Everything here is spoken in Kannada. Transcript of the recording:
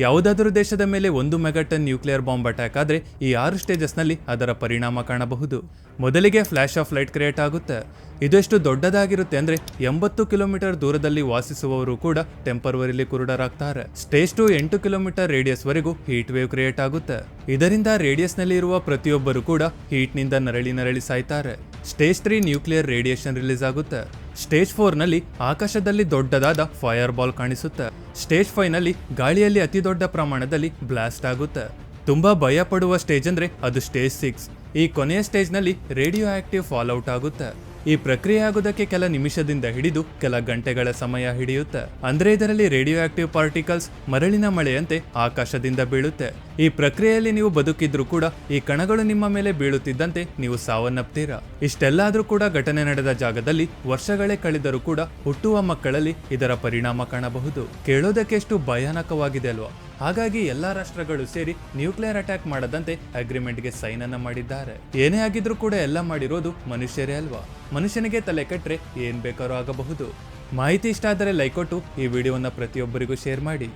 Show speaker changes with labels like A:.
A: ಯಾವುದಾದರೂ ದೇಶದ ಮೇಲೆ 1 ಮೆಗಾಟನ್ ನ್ಯೂಕ್ಲಿಯರ್ ಬಾಂಬ್ ಅಟ್ಯಾಕ್ ಆದ್ರೆ ಈ 6 ಸ್ಟೇಜಸ್ನಲ್ಲಿ ಅದರ ಪರಿಣಾಮ ಕಾಣಬಹುದು. ಮೊದಲಿಗೆ ಫ್ಲಾಶ್ ಆಫ್ ಲೈಟ್ ಕ್ರಿಯೇಟ್ ಆಗುತ್ತೆ. ಇದು ಎಷ್ಟು ದೊಡ್ಡದಾಗಿರುತ್ತೆ ಅಂದ್ರೆ 80 ಕಿಲೋಮೀಟರ್ ದೂರದಲ್ಲಿ ವಾಸಿಸುವವರು ಕೂಡ ಟೆಂಪರವರಿಲಿ ಕುರುಡರಾಗ್ತಾರೆ. ಸ್ಟೇಜ್ 2 8 ಕಿಲೋಮೀಟರ್ ರೇಡಿಯಸ್ ವರೆಗೂ ಹೀಟ್ ವೇವ್ ಕ್ರಿಯೇಟ್ ಆಗುತ್ತೆ. ಇದರಿಂದ ರೇಡಿಯಸ್ ನಲ್ಲಿ ಇರುವ ಪ್ರತಿಯೊಬ್ಬರು ಕೂಡ ಹೀಟ್ ನಿಂದ ನರಳಿ ಸಾಯ್ತಾರೆ. ಸ್ಟೇಜ್ 3 ನ್ಯೂಕ್ಲಿಯರ್ ರೇಡಿಯೇಷನ್ ರಿಲೀಸ್ ಆಗುತ್ತೆ. ಸ್ಟೇಜ್ 4 ನಲ್ಲಿ ಆಕಾಶದಲ್ಲಿ ದೊಡ್ಡದಾದ ಫೈರ್ ಬಾಲ್ ಕಾಣಿಸುತ್ತೆ. ಸ್ಟೇಜ್ 5 ನಲ್ಲಿ ಗಾಳಿಯಲ್ಲಿ ಅತಿ ದೊಡ್ಡ ಪ್ರಮಾಣದಲ್ಲಿ ಬ್ಲಾಸ್ಟ್ ಆಗುತ್ತೆ. ತುಂಬಾ ಭಯ ಪಡುವ ಸ್ಟೇಜ್ ಅಂದ್ರೆ ಅದು ಸ್ಟೇಜ್ 6. ಈ ಕೊನೆಯ ಸ್ಟೇಜ್ ನಲ್ಲಿ ರೇಡಿಯೋ ಆಕ್ಟಿವ್ ಫಾಲ್ಔಟ್ ಆಗುತ್ತೆ. ಈ ಪ್ರಕ್ರಿಯೆ ಆಗೋದಕ್ಕೆ ಕೆಲ ನಿಮಿಷದಿಂದ ಹಿಡಿದು ಕೆಲ ಗಂಟೆಗಳ ಸಮಯ ಹಿಡಿಯುತ್ತೆ. ಅಂದ್ರೆ ಇದರಲ್ಲಿ ರೇಡಿಯೋ ಆಕ್ಟಿವ್ ಪಾರ್ಟಿಕಲ್ಸ್ ಮರಳಿನ ಮಳೆಯಂತೆ ಆಕಾಶದಿಂದ ಬೀಳುತ್ತೆ. ಈ ಪ್ರಕ್ರಿಯೆಯಲ್ಲಿ ನೀವು ಬದುಕಿದ್ರು ಕೂಡ ಈ ಕಣಗಳು ನಿಮ್ಮ ಮೇಲೆ ಬೀಳುತ್ತಿದ್ದಂತೆ ನೀವು ಸಾವನ್ನಪ್ತೀರಾ. ಇಷ್ಟೆಲ್ಲ ಆದ್ರೂ ಕೂಡ ಘಟನೆ ನಡೆದ ಜಾಗದಲ್ಲಿ ವರ್ಷಗಳೇ ಕಳೆದರೂ ಕೂಡ ಹುಟ್ಟುವ ಮಕ್ಕಳಲ್ಲಿ ಇದರ ಪರಿಣಾಮ ಕಾಣಬಹುದು. ಕೇಳೋದಕ್ಕೆ ಎಷ್ಟು ಭಯಾನಕವಾಗಿದೆ ಅಲ್ವಾ? ಹಾಗಾಗಿ ಎಲ್ಲಾ ರಾಷ್ಟ್ರಗಳು ಸೇರಿ ನ್ಯೂಕ್ಲಿಯರ್ ಅಟ್ಯಾಕ್ ಮಾಡದಂತೆ ಅಗ್ರಿಮೆಂಟ್ಗೆ ಸೈನ್ ಅನ್ನ ಮಾಡಿದ್ದಾರೆ. ಏನೇ ಆಗಿದ್ರೂ ಕೂಡ ಎಲ್ಲ ಮಾಡಿರೋದು ಮನುಷ್ಯರೇ ಅಲ್ವಾ? ಮನುಷ್ಯನಿಗೆ ತಲೆ ಕೆಟ್ರೆ ಏನ್ ಬೇಕಾದ್ರೂ ಆಗಬಹುದು. ಮಾಹಿತಿ ಇಷ್ಟ ಆದರೆ ಲೈಕ್ ಕೊಟ್ಟು ಈ ವಿಡಿಯೋನ ಪ್ರತಿಯೊಬ್ಬರಿಗೂ ಶೇರ್ ಮಾಡಿ.